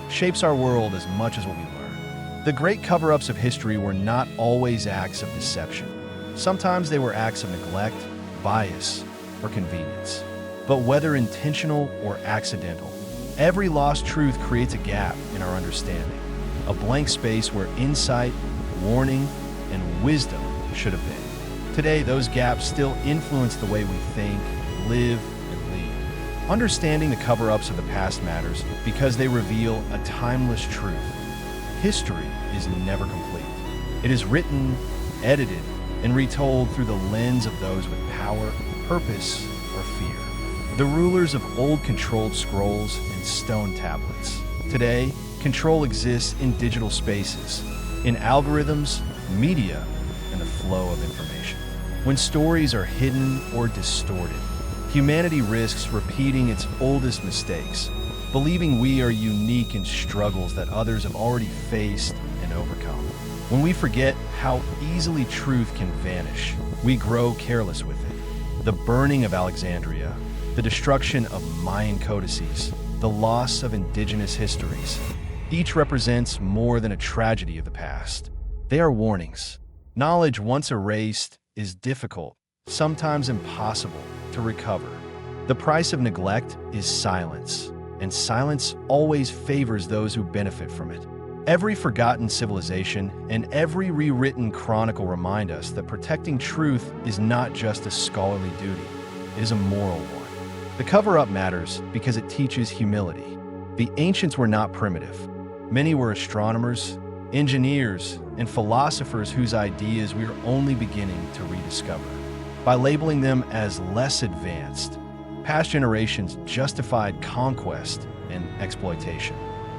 shapes our world as much as what we learn. The great cover-ups of history were not always acts of deception. Sometimes they were acts of neglect, bias, or convenience. But whether intentional or accidental, every lost truth creates a gap in our understanding, a blank space where insight, warning, and wisdom should have been. Today, those gaps still influence the way we think, live, and lead. Understanding the cover-ups of the past matters because they reveal a timeless truth. History is never complete. It is written, edited, and retold through the lens of those with power, purpose, or fear. The rulers of old controlled scrolls and stone tablets. Today, control exists in digital spaces, in algorithms, media, and the flow of information. When stories are hidden or distorted, humanity risks repeating its oldest mistakes, believing we are unique in struggles that others have already faced and overcome. When we forget how easily truth can vanish, we grow careless with it. The burning of Alexandria, the destruction of Mayan codices, the loss of indigenous histories, each represents more than a tragedy of the past. They are warnings. Knowledge once erased is difficult, sometimes impossible, to recover. The price of neglect is silence, and silence always favors those who benefit from it. Every forgotten civilization and every rewritten chronicle remind us that protecting truth is not just a scholarly duty, it is a moral one. The cover-up matters because it teaches humility. The ancients were not primitive. Many were astronomers, engineers, and philosophers whose ideas we are only beginning to rediscover. By labeling them as less advanced, past generations justified conquest and exploitation.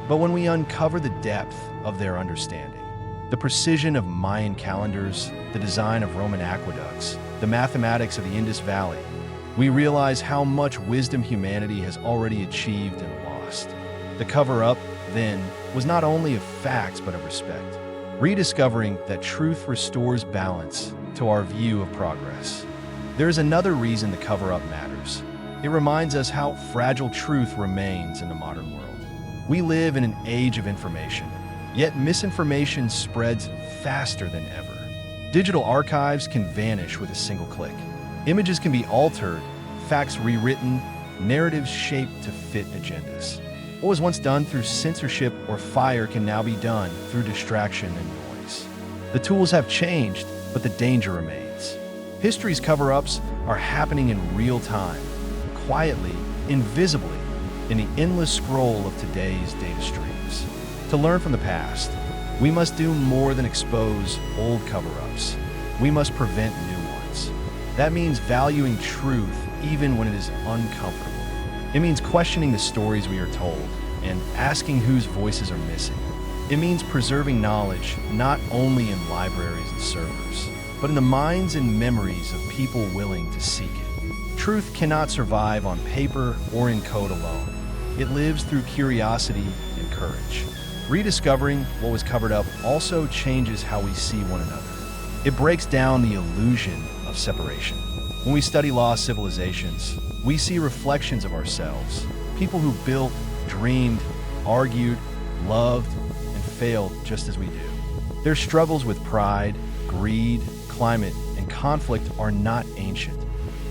But when we uncover the depth of their understanding, the precision of Mayan calendars, the design of Roman aqueducts, the mathematics of the Indus Valley, we realize how much wisdom humanity has already achieved and lost. The cover-up, then, was not only of facts but of respect, rediscovering that truth restores balance to our view of progress. There is another reason the cover-up matters. It reminds us how fragile truth remains in the modern world. We live in an age of information, yet misinformation spreads faster than ever. Digital archives can vanish with a single click. Images can be altered, facts rewritten, narratives shaped to fit agendas. What was once done through censorship or fire can now be done through distraction and noise. The tools have changed, but the danger remains. History's cover-ups are happening in real time, quietly, invisibly, in the endless scroll of today's data streams. To learn from the past, we must do more than expose old cover-ups. We must prevent new ones. That means valuing truth even when it is uncomfortable. It means questioning the stories we are told and asking whose voices are missing. It means preserving knowledge not only in libraries and servers, but in the minds and memories of people willing to seek it. Truth cannot survive on paper or in code alone. It lives through curiosity and courage. Rediscovering what was covered up also changes how we see one another. It breaks down the illusion of separation. When we study lost civilizations, we see reflections of ourselves, people who built, dreamed, argued, loved, and failed just as we do. Their struggles with pride, greed, climate, and conflict are not ancient.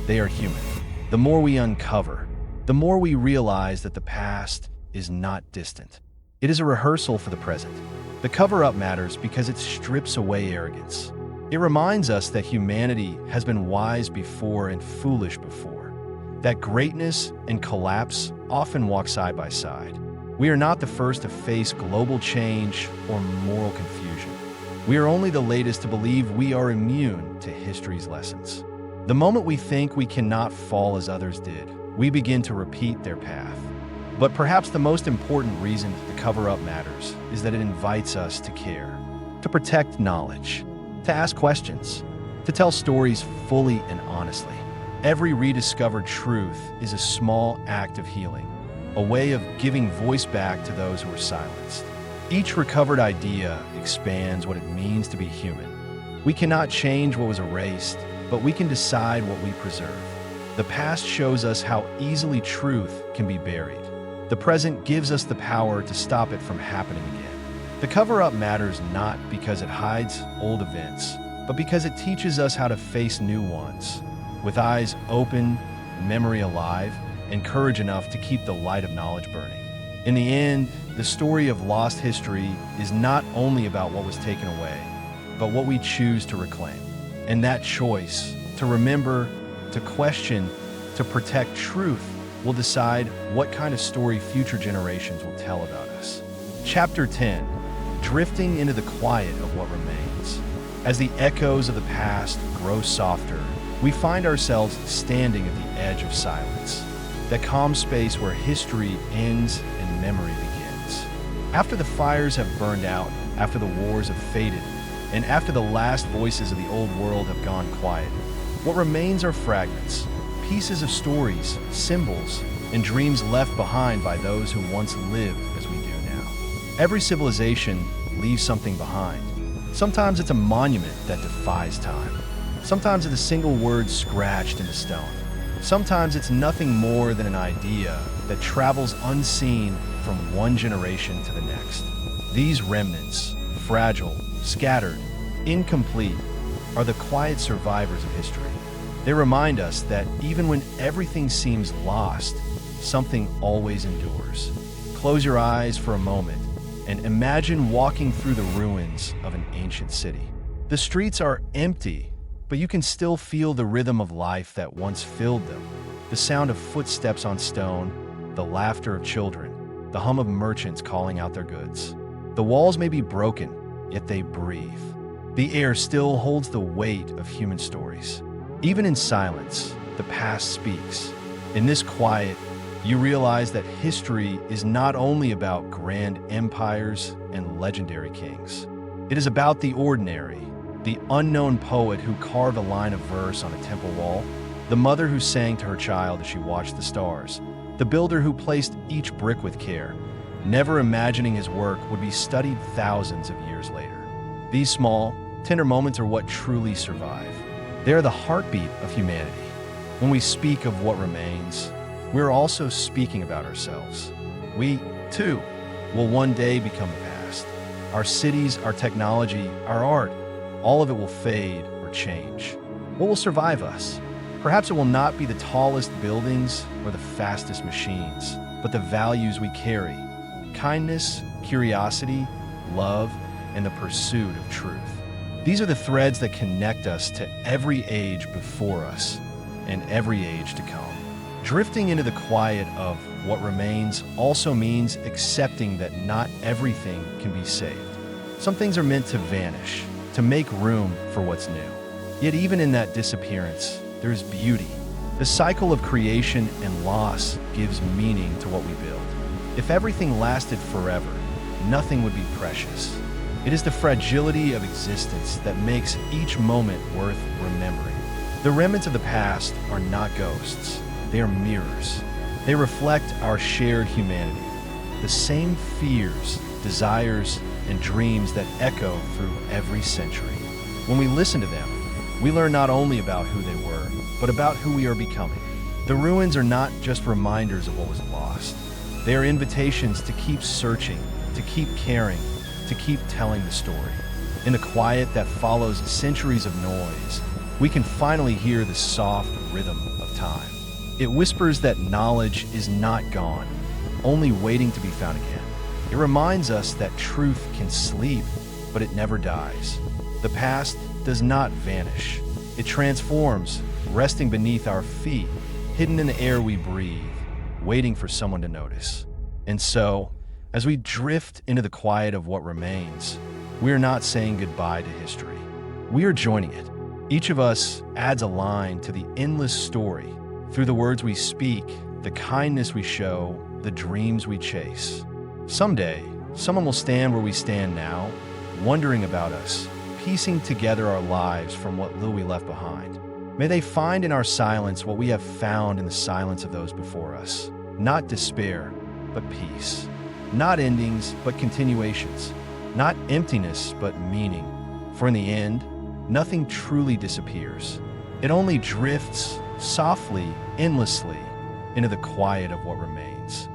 They are human. The more we uncover, the more we realize that the past is not distant. It is a rehearsal for the present. The cover-up matters because it strips away arrogance. It reminds us that humanity has been wise before and foolish before, that greatness and collapse often walk side by side. We are not the first to face global change or moral confusion. We are only the latest to believe we are immune to history's lessons. The moment we think we cannot fall as others did, we begin to repeat their path. But perhaps the most important reason the cover-up matters is that it invites us to care, to protect knowledge, to ask questions, to tell stories fully and honestly. Every rediscovered truth is a small act of healing, a way of giving voice back to those who are silenced. Each recovered idea expands what it means to be human. We cannot change what was erased, but we can decide what we preserve. The past shows us how easily truth can be buried. The present gives us the power to stop it from happening again. The cover-up matters not because it hides old events, but because it teaches us how to face new ones, with eyes open, memory alive, and courage enough to keep the light of knowledge burning. In the end, the story of lost history is not only about what was taken away, but what we choose to reclaim. And that choice, to remember, to question, to protect truth, will decide what kind of story future generations will tell about us. Chapter 10, Drifting into the Quiet of What Remains. As the echoes of the past grow softer, we find ourselves standing at the edge of silence, that calm space where history ends and memory begins. After the fires have burned out, after the wars have faded, and after the last voices of the old world have gone quiet, what remains are fragments, pieces of stories, symbols, and dreams left behind by those who once lived as we do now. Every civilization leaves something behind. Sometimes it's a monument that defies time. Sometimes it's a single word scratched into stone. Sometimes it's nothing more than an idea that travels unseen from one generation to the next. These remnants, fragile, scattered, incomplete, are the quiet survivors of history. They remind us that even when everything seems lost, something always endures. Close your eyes for a moment and imagine walking through the ruins of an ancient city. The streets are empty, but you can still feel the rhythm of life that once filled them. The sound of footsteps on stone, the laughter of children, the hum of merchants calling out their goods. The walls may be broken, yet they breathe. The air still holds the weight of human stories. Even in silence, the past speaks. In this quiet, you realize that history is not only about grand empires and legendary kings. It is about the ordinary, the unknown poet who carved a line of verse on a temple wall, the mother who sang to her child as she watched the stars, the builder who placed each brick with care, never imagining his work would be studied thousands of years later. These small, tender moments are what truly survive. They are the heartbeat of humanity. When we speak of what remains, we're also speaking about ourselves. We, too, will one day become the past. Our cities, our technology, our art, all of it will fade or change. What will survive us? Perhaps it will not be the tallest buildings or the fastest machines, but the values we carry: kindness, curiosity, love, and the pursuit of truth. These are the threads that connect us to every age before us and every age to come. Drifting into the quiet of what remains also means accepting that not everything can be saved. Some things are meant to vanish, to make room for what's new. Yet even in that disappearance, there is beauty. The cycle of creation and loss gives meaning to what we build. If everything lasted forever, nothing would be precious. It is the fragility of existence that makes each moment worth remembering. The remnants of the past are not ghosts. They are mirrors. They reflect our shared humanity, the same fears, desires, and dreams that echo through every century. When we listen to them, we learn not only about who they were, but about who we are becoming. The ruins are not just reminders of what was lost. They are invitations to keep searching, to keep caring, to keep telling the story. In the quiet that follows centuries of noise, we can finally hear the soft rhythm of time. It whispers that knowledge is not gone, only waiting to be found again. It reminds us that truth can sleep, but it never dies. The past does not vanish. It transforms, resting beneath our feet, hidden in the air we breathe, waiting for someone to notice. And so, as we drift into the quiet of what remains, we are not saying goodbye to history. We are joining it. Each of us adds a line to the endless story through the words we speak, the kindness we show, the dreams we chase. Someday, someone will stand where we stand now, wondering about us, piecing together our lives from what little we left behind. May they find in our silence what we have found in the silence of those before us. Not despair, but peace. Not endings, but continuations. Not emptiness, but meaning. For in the end, nothing truly disappears. It only drifts, softly, endlessly, into the quiet of what remains.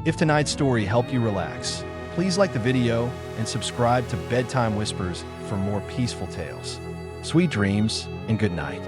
If tonight's story helped you relax, please like the video and subscribe to Bedtime Whispers for more peaceful tales. Sweet dreams and good night.